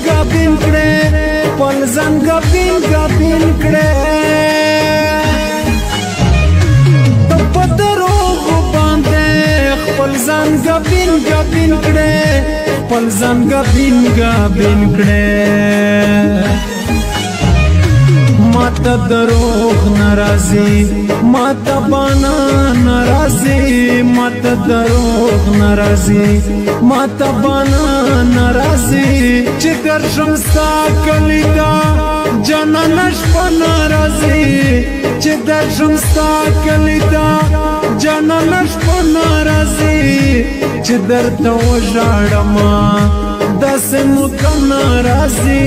گابین کړې خپل ځان گابین کړې ته په دروغو باندې خپل ځان گابین کړې خپل ځان گابین کړې ماته دروغ ناراضي ماته بانا ناراضي ماته دروغ ناراضي ماته بانا ناراضي چې درشم ستا کلی دا جانان شپه ناراضي چې درشم ستا کلی دا جانان شپه ناراضي چې درته وژاړم داسې مو که ناراضي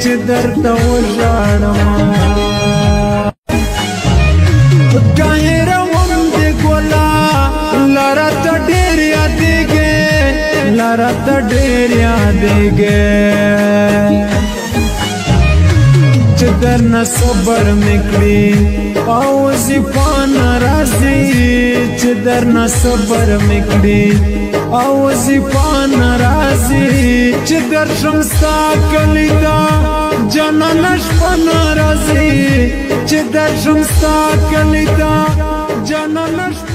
چې درته وژاړم گاهی روم دی ګولا لاره ته ډېر یادېږې لاره ته ډېر یادېږې چې درنه صبر مې کړي او وظیفه ناراضي چې درنه صبر مې کړي او وظیفه ناراضي چې درشم ستا کلی دا جانان شپه ناراضي چې درشم ستا کلی دا جانان شپه